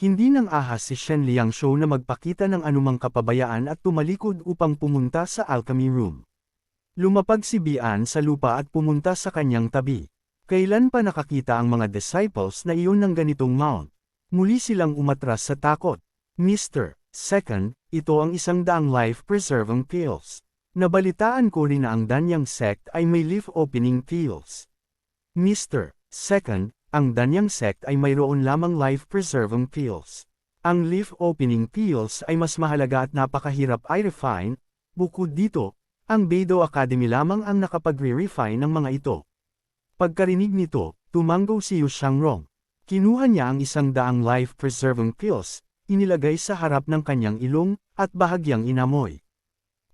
Hindi nang ahas si Shen Liangshu na magpakita ng anumang kapabayaan at tumalikod upang pumunta sa alchemy room. Lumapag si Bian sa lupa at pumunta sa kanyang tabi. Kailan pa nakakita ang mga disciples na iyon ng ganitong mount? Muli silang umatras sa takot. Mr. Second, ito ang 100 life-preserving pills. Nabalitaan ko rin na ang Danyang sect ay may life-opening pills. Mr. Second, ang Danyang sect ay mayroon lamang life-preserving pills. Ang life-opening pills ay mas mahalaga at napakahirap i-refine. Bukod dito, ang Beidou Academy lamang ang nakapagre-refine ng mga ito. Pagkarinig nito, tumanggo si Yu Shangrong. Kinuha niya ang 100 life-preserving pills, inilagay sa harap ng kanyang ilong, at bahagyang inamoy.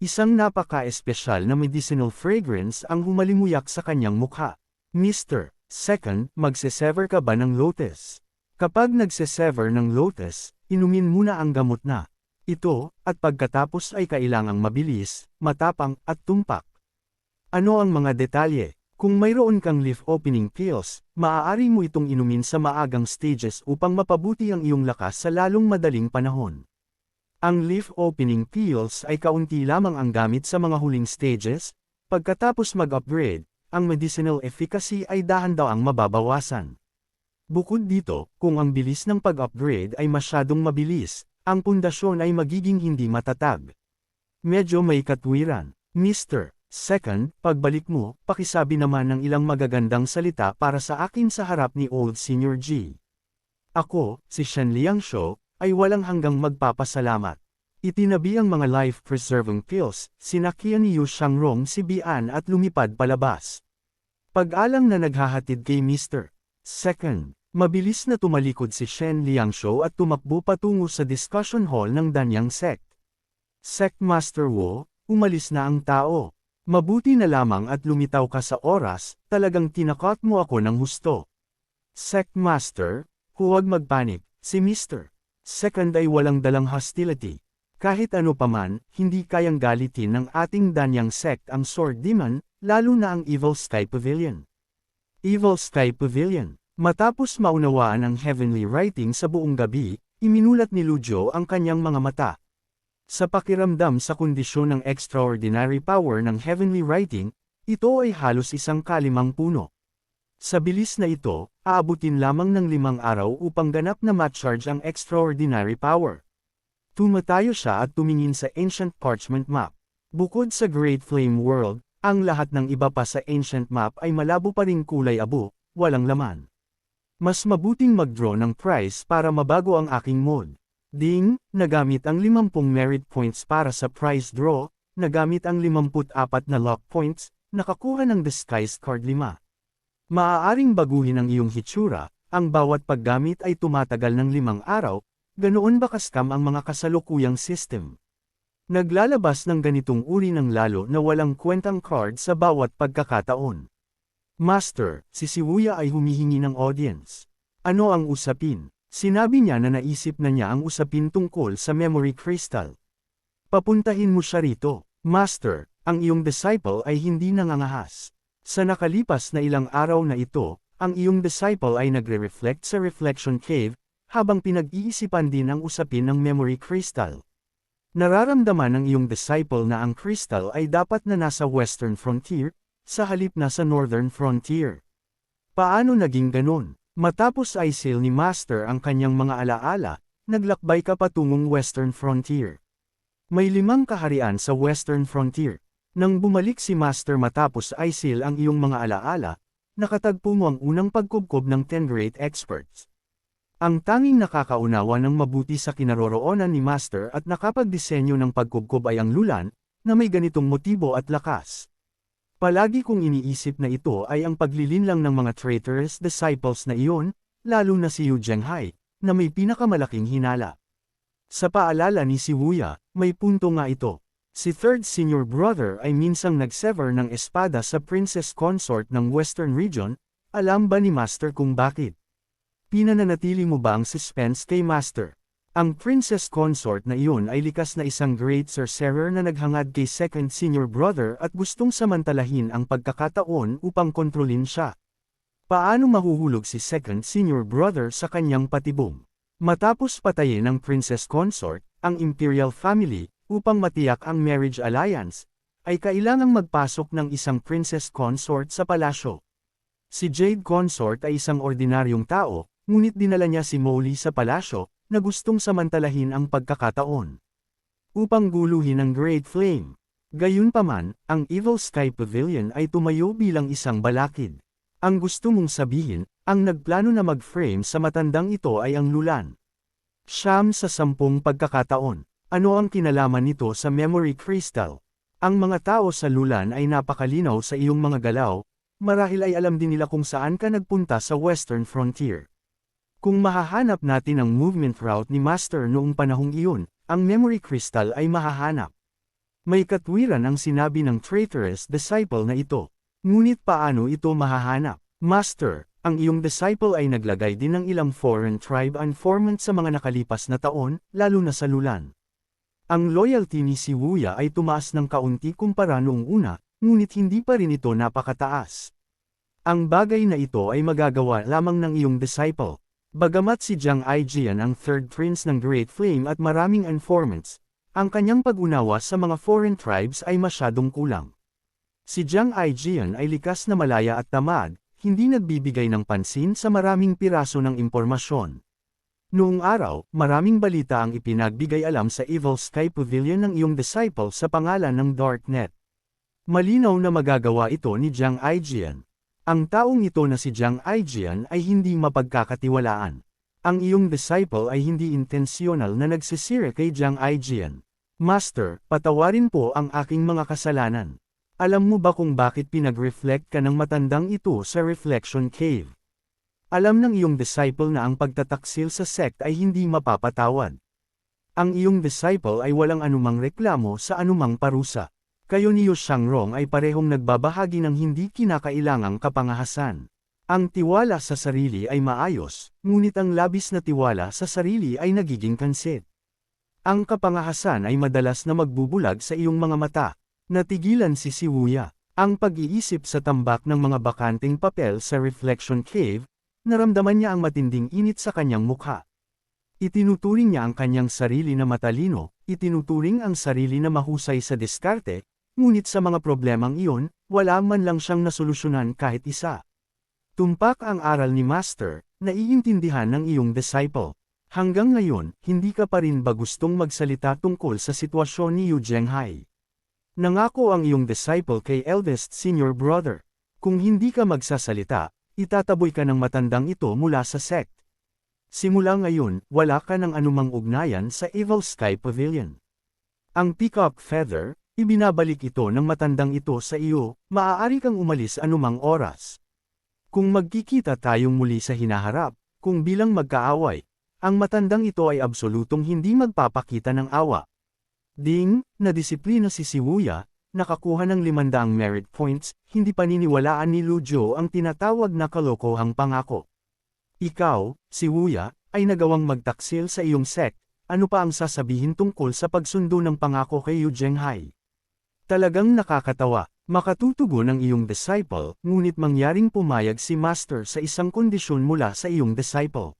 Isang napaka-espesyal na medicinal fragrance ang humalimuyak sa kanyang mukha. Mr. Second, magsesever ka ba ng lotus? Kapag nagsesever ng lotus, inumin muna ang gamot na ito, at pagkatapos ay kailangang mabilis, matapang, at tumpak. Ano ang mga detalye? Kung mayroon kang life-opening pills, maaari mo itong inumin sa maagang stages upang mapabuti ang iyong lakas sa lalong madaling panahon. Ang life-opening pills ay kaunti lamang ang gamit sa mga huling stages, pagkatapos mag-upgrade, ang medicinal efficacy ay dahan-daang mababawasan. Bukod dito, kung ang bilis ng pag-upgrade ay masyadong mabilis, ang pundasyon ay magiging hindi matatag. Medyo may katwiran. Mr. Second, pagbalik mo, pakisabi naman ng ilang magagandang salita para sa akin sa harap ni Old Senior G. Ako, si Shen Liangshu, ay walang hanggang magpapasalamat. Itinabi ang mga life-preserving pills, sinakyan ni Yu Shangrong si Bian at lumipad palabas. Pag-alang na naghahatid kay Mr. Second, mabilis na tumalikod si Shen Liangshu at tumakbo patungo sa discussion hall ng Danyang sect. Sect Master Wu, umalis na ang tao. Mabuti na lamang at lumitaw ka sa oras, talagang tinakot mo ako ng husto. Sect Master, huwag magpanik, si Mr. Second ay walang dalang hostility. Kahit ano paman, hindi kayang galitin ng ating Danyang sect ang Sword Demon, lalo na ang Evil Sky Pavilion. Evil Sky Pavilion. Matapos maunawaan ang heavenly writing sa buong gabi, iminulat ni Lujo ang kanyang mga mata. Sa pakiramdam sa kondisyon ng extraordinary power ng heavenly writing, ito ay halos isang kalimang puno. Sa bilis na ito, aabutin lamang ng 5 araw upang ganap na ma-charge ang extraordinary power. Tumatayo siya at tumingin sa ancient parchment map. Bukod sa Great Flame World, ang lahat ng iba pa sa ancient map ay malabo pa ring kulay abo, walang laman. Mas mabuting mag-draw ng prize para mabago ang aking mode. Ding, nagamit ang 50 merit points para sa prize draw, nagamit ang 54 na luck points, nakakuha ng disguised card 5. Maaaring baguhin ang iyong hitsura, ang bawat paggamit ay tumatagal ng 5 araw, ganoon ba ka-scam ang mga kasalukuyang system? Naglalabas ng ganitong uri ng lalo na walang kwentang card sa bawat pagkakataon. Master, si Siwuya ay humihingi ng audience. Ano ang usapin? Sinabi niya na naisip na niya ang usapin tungkol sa memory crystal. Papuntahin mo siya rito. Master, ang iyong disciple ay hindi nangangahas. Sa nakalipas na ilang araw na ito, ang iyong disciple ay nagre-reflect sa reflection cave, habang pinag-iisipan din ang usapin ng memory crystal. Nararamdaman ng iyong disciple na ang crystal ay dapat na nasa western frontier, sa halip na sa northern frontier. Paano naging ganon? Matapos ay seal ni Master ang kanyang mga alaala, naglakbay ka patungong western frontier. May 5 kaharian sa western frontier. Nang bumalik si Master matapos ay seal ang iyong mga alaala, nakatagpo mo ang unang pagkubkob ng 10 great experts. Ang tanging nakakaunawa ng mabuti sa kinaroroonan ni Master at nakapagdisenyo ng pagkubkob ay ang lulan, na may ganitong motibo at lakas. Palagi kong iniisip na ito ay ang paglilinlang ng mga traitorous disciples na iyon, lalo na si Yu Zhenghai, na may pinakamalaking hinala. Sa paalala ni Siwuya, may punto nga ito. Si Third Senior Brother ay minsang nagsever ng espada sa Princess Consort ng Western Region, alam ba ni Master kung bakit? Pinananatili mo ba ang suspense kay Master? Ang Princess Consort na iyon ay likas na isang great sorcerer na naghangad kay Second Senior Brother at gustong samantalahin ang pagkakataon upang kontrolin siya. Paano mahuhulog si Second Senior Brother sa kanyang patibong? Matapos patayin ng princess consort, ang imperial family, upang matiyak ang marriage alliance, ay kailangang magpasok ng isang princess consort sa palasyo. Si Jade Consort ay isang ordinaryong tao, ngunit dinala niya si Molly sa palasyo, na gustong samantalahin ang pagkakataon upang guluhin ang Great Flame. Gayunpaman, ang Evil Sky Pavilion ay tumayo bilang isang balakid. Ang gusto mong sabihin, ang nagplano na mag-frame sa matandang ito ay ang Lulan. 9 sa 10 pagkakataon. Ano ang kinalaman nito sa Memory Crystal? Ang mga tao sa Lulan ay napakalinaw sa iyong mga galaw, marahil ay alam din nila kung saan ka nagpunta sa Western Frontier. Kung mahahanap natin ang movement route ni Master noong panahong iyon, ang Memory Crystal ay mahahanap. May katwiran ang sinabi ng traitorous disciple na ito. Ngunit paano ito mahahanap? Master, ang iyong disciple ay naglagay din ng ilang foreign tribe informant sa mga nakalipas na taon, lalo na sa Lulan. Ang loyalty ni Shibuya ay tumaas ng kaunti kumpara noong una, ngunit hindi pa rin ito napakataas. Ang bagay na ito ay magagawa lamang ng iyong disciple. Bagamat si Jiang Aijian ang third prince ng Great Flame at maraming informants, ang kanyang pag-unawa sa mga foreign tribes ay masyadong kulang. Si Jiang Aijian ay likas na malaya at tamad, hindi nagbibigay ng pansin sa maraming piraso ng impormasyon. Noong araw, maraming balita ang ipinagbigay alam sa Evil Sky Pavilion ng iyong disciple sa pangalan ng Darknet. Malinaw na magagawa ito ni Jiang Aijian. Ang taong ito na si Jiang Aijian ay hindi mapagkakatiwalaan. Ang iyong disciple ay hindi intensyonal na nagsisira kay Jiang Aijian. Master, patawarin po ang aking mga kasalanan. Alam mo ba kung bakit pinag-reflect ka ng matandang ito sa Reflection Cave? Alam ng iyong disciple na ang pagtataksil sa sect ay hindi mapapatawad. Ang iyong disciple ay walang anumang reklamo sa anumang parusa. Kayo ni Yu Shangrong ay parehong nagbabahagi ng hindi kinakailangang kapangahasan. Ang tiwala sa sarili ay maayos, ngunit ang labis na tiwala sa sarili ay nagiging kansit. Ang kapangahasan ay madalas na magbubulag sa iyong mga mata. Natigilan si Shibuya. Ang pag-iisip sa tambak ng mga bakanting papel sa Reflection Cave, naramdaman niya ang matinding init sa kanyang mukha. Itinuturing niya ang kanyang sarili na matalino, itinuturing ang sarili na mahusay sa diskarte, ngunit sa mga problemang iyon, wala man lang siyang nasolusyonan kahit isa. Tumpak ang aral ni Master, naiintindihan ng iyong disciple. Hanggang ngayon, hindi ka pa rin ba gustong magsalita tungkol sa sitwasyon ni Yu Zhenghai? Nangako ang iyong disciple kay eldest senior brother. Kung hindi ka magsasalita, itataboy ka ng matandang ito mula sa sect. Simula ngayon, wala ka ng anumang ugnayan sa Evil Sky Pavilion. Ang peacock feather, ibinabalik ito ng matandang ito sa iyo, maaari kang umalis anumang oras. Kung magkikita tayong muli sa hinaharap, kung bilang magkaaway, ang matandang ito ay absolutong hindi magpapakita ng awa. Ding, nadisiplina si Shibuya, nakakuha ng 500 merit points, hindi paniniwalaan ni Lu Zhou ang tinatawag na kalokohang pangako. Ikaw, Shibuya, ay nagawang magtaksil sa iyong sect, ano pa ang sasabihin tungkol sa pagsundo ng pangako kay Yu Zhenghai? Talagang nakakatawa, makatutugon ang iyong disciple, ngunit mangyaring pumayag si Master sa isang kondisyon mula sa iyong disciple.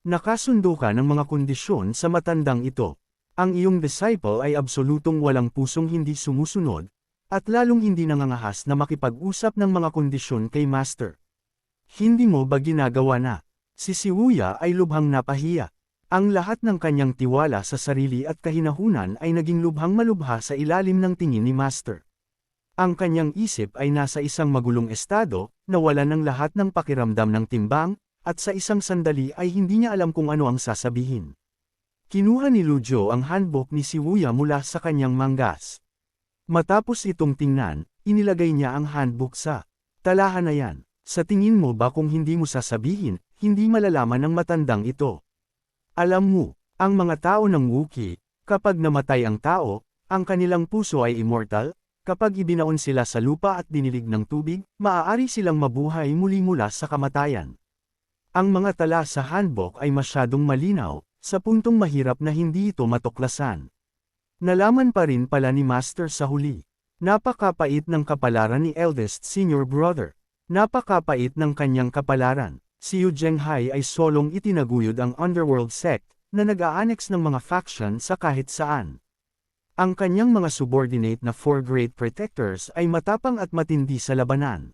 Nakasundo ka ng mga kondisyon sa matandang ito. Ang iyong disciple ay absolutong walang pusong hindi sumusunod, at lalong hindi nangangahas na makipag-usap ng mga kondisyon kay Master. Hindi mo ba ginagawa na? Si Shibuya ay lubhang napahiya. Ang lahat ng kanyang tiwala sa sarili at kahinahunan ay naging lubhang malubha sa ilalim ng tingin ni Master. Ang kanyang isip ay nasa isang magulong estado, nawalan ng lahat ng pakiramdam ng timbang, at sa isang sandali ay hindi niya alam kung ano ang sasabihin. Kinuha ni Lu Zhou ang handbook ni Shibuya mula sa kanyang manggas. Matapos itong tingnan, inilagay niya ang handbook sa talahanayan. Sa tingin mo ba kung hindi mo sasabihin, hindi malalaman ng matandang ito? Alam mo, ang mga tao ng Wookiee, kapag namatay ang tao, ang kanilang puso ay immortal, kapag ibinaon sila sa lupa at dinilig ng tubig, maaari silang mabuhay muli mula sa kamatayan. Ang mga tala sa handbook ay masyadong malinaw, sa puntong mahirap na hindi ito matuklasan. Nalaman pa rin pala ni Master sa huli. Napakapait ng kapalaran ni eldest senior brother. Napakapait ng kanyang kapalaran. Si Yu Zhenghai ay solong itinaguyod ang underworld sect, na nag-a-annex ng mga faction sa kahit saan. Ang kanyang mga subordinate na Four Great Protectors ay matapang at matindi sa labanan.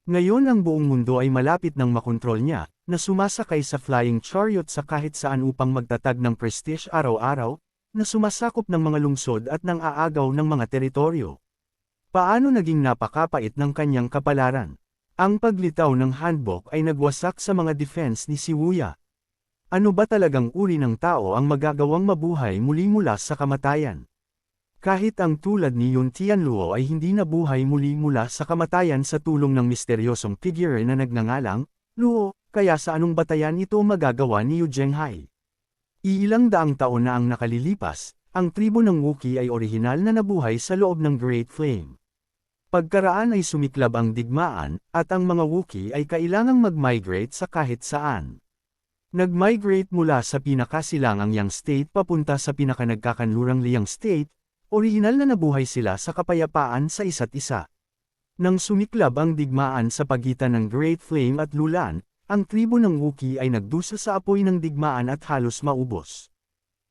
Ngayon ang buong mundo ay malapit ng makontrol niya, na sumasakay sa flying chariot sa kahit saan upang magtatag ng prestige araw-araw, na sumasakop ng mga lungsod at ng aagaw ng mga teritoryo. Paano naging napakapait ng kanyang kapalaran? Ang paglitaw ng handbook ay nagwasak sa mga defense ni Shibuya. Ano ba talagang uri ng tao ang magagawang mabuhay muli mula sa kamatayan? Kahit ang tulad ni Yun Tianluo ay hindi nabuhay muli mula sa kamatayan sa tulong ng misteryosong figure na nagngangalang Luo, kaya sa anong batayan ito magagawa ni Yu Zhenghai? Iilang daang taon na ang nakalilipas, ang tribo ng Wookiee ay orihinal na nabuhay sa loob ng Great Flame. Pagkaraan ay sumiklab ang digmaan, at ang mga Wookiee ay kailangang mag-migrate sa kahit saan. Nag-migrate mula sa pinakasilangang Yang State papunta sa pinakanagkakanlurang Liang State, orihinal na nabuhay sila sa kapayapaan sa isa't isa. Nang sumiklab ang digmaan sa pagitan ng Great Flame at Lulan, ang tribo ng Wookiee ay nagdusa sa apoy ng digmaan at halos maubos.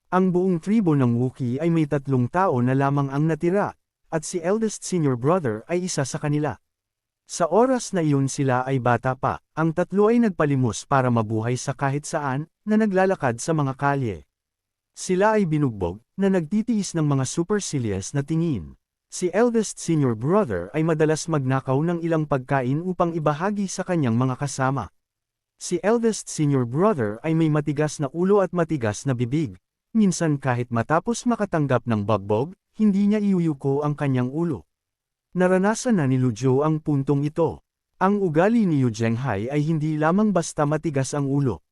Ang buong tribo ng Wookiee ay may 3 tao na lamang ang natira, at si eldest senior brother ay isa sa kanila. Sa oras na iyon sila ay bata pa, ang 3 ay nagpalimos para mabuhay sa kahit saan, na naglalakad sa mga kalye. Sila ay binugbog, na nagtitiis ng mga supercilious na tingin. Si eldest senior brother ay madalas magnakaw ng ilang pagkain upang ibahagi sa kanyang mga kasama. Si eldest senior brother ay may matigas na ulo at matigas na bibig. Minsan kahit matapos makatanggap ng bagbog, hindi niya iuyuko ang kanyang ulo. Naranasan na ni Lu Zhou ang puntong ito. Ang ugali ni Yu Zhenghai ay hindi lamang basta matigas ang ulo.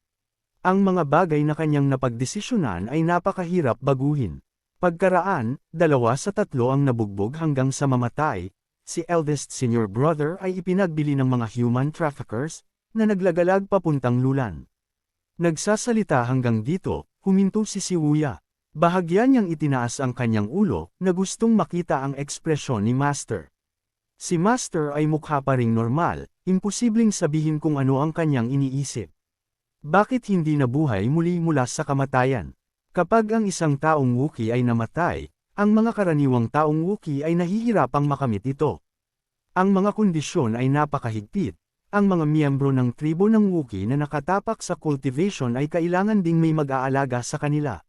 Ang mga bagay na kanyang napagdesisyonan ay napakahirap baguhin. Pagkaraan, 2 sa 3 ang nabugbog hanggang sa mamatay. Si eldest senior brother ay ipinagbili ng mga human traffickers, na naglagalag papuntang Lulan. Nagsasalita hanggang dito, huminto si Shibuya. Bahagya niyang itinaas ang kanyang ulo, na gustong makita ang ekspresyon ni Master. Si Master ay mukha pa ring normal, imposibleng sabihin kung ano ang kanyang iniisip. Bakit hindi nabuhay muli mula sa kamatayan? Kapag ang isang taong Wookiee ay namatay, ang mga karaniwang taong Wookiee ay nahihirapang makamit ito. Ang mga kondisyon ay napakahigpit. Ang mga miyembro ng tribo ng Wookiee na nakatapak sa cultivation ay kailangan ding may mag-aalaga sa kanila.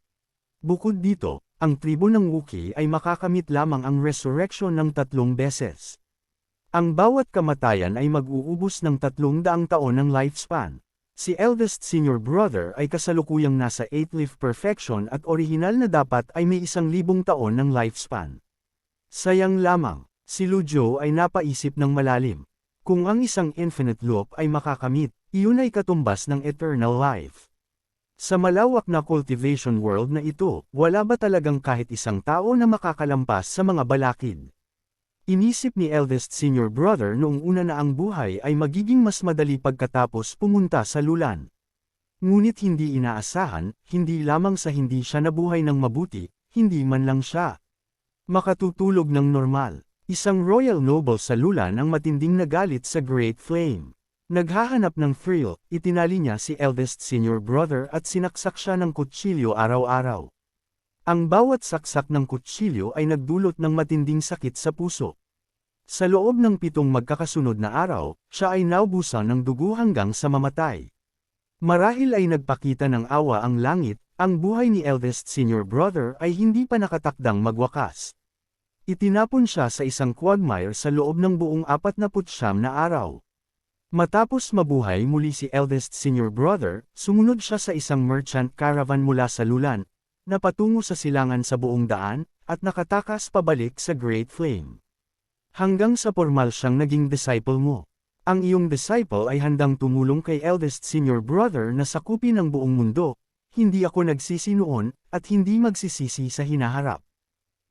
Bukod dito, ang tribo ng Wookiee ay makakamit lamang ang resurrection ng 3 beses. Ang bawat kamatayan ay mag-uubos ng 300 taon ng lifespan. Si eldest senior brother ay kasalukuyang nasa 8th perfection at orihinal na dapat ay may 1,000 taon ng lifespan. Sayang lamang, si Lu Zhou ay napaisip ng malalim. Kung ang isang infinite loop ay makakamit, iyon ay katumbas ng eternal life. Sa malawak na cultivation world na ito, wala ba talagang kahit isang tao na makakalampas sa mga balakid? Inisip ni eldest senior brother noong una na ang buhay ay magiging mas madali pagkatapos pumunta sa Lulan. Ngunit hindi inaasahan, hindi lamang sa hindi siya nabuhay ng mabuti, hindi man lang siya makatutulog ng normal. Isang royal noble sa Lulan ang matinding nagalit sa Great Flame. Naghahanap ng thrill, itinali niya si eldest senior brother at sinaksak siya ng kutsilyo araw-araw. Ang bawat saksak ng kutsilyo ay nagdulot ng matinding sakit sa puso. Sa loob ng 7 magkakasunod na araw, siya ay naubusan ng dugo hanggang sa mamatay. Marahil ay nagpakita ng awa ang langit, ang buhay ni eldest senior brother ay hindi pa nakatakdang magwakas. Itinapon siya sa isang quagmire sa loob ng buong 49 na araw. Matapos mabuhay muli si eldest senior brother, sumunod siya sa isang merchant caravan mula sa Lulan, na patungo sa silangan sa buong daan, at nakatakas pabalik sa Great Flame. Hanggang sa formal siyang naging disciple mo. Ang iyong disciple ay handang tumulong kay eldest senior brother na sakupin ang buong mundo, hindi ako nagsisi noon, at hindi magsisisi sa hinaharap.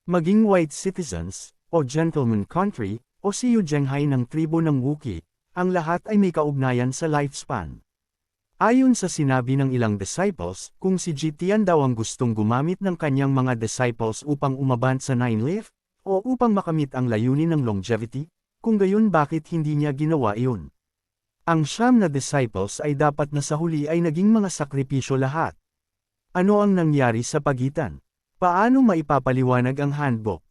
Maging white citizens, o gentleman country, o si Yu Zhenghai ng tribo ng Wookiee, ang lahat ay may kaugnayan sa lifespan. Ayon sa sinabi ng ilang disciples, kung si Jitian daw ang gustong gumamit ng kanyang mga disciples upang umabant sa 9 life, o upang makamit ang layunin ng longevity, kung gayon bakit hindi niya ginawa iyon? Ang 9 na disciples ay dapat na sa huli ay naging mga sakripisyo lahat. Ano ang nangyari sa pagitan? Paano maipapaliwanag ang handbook?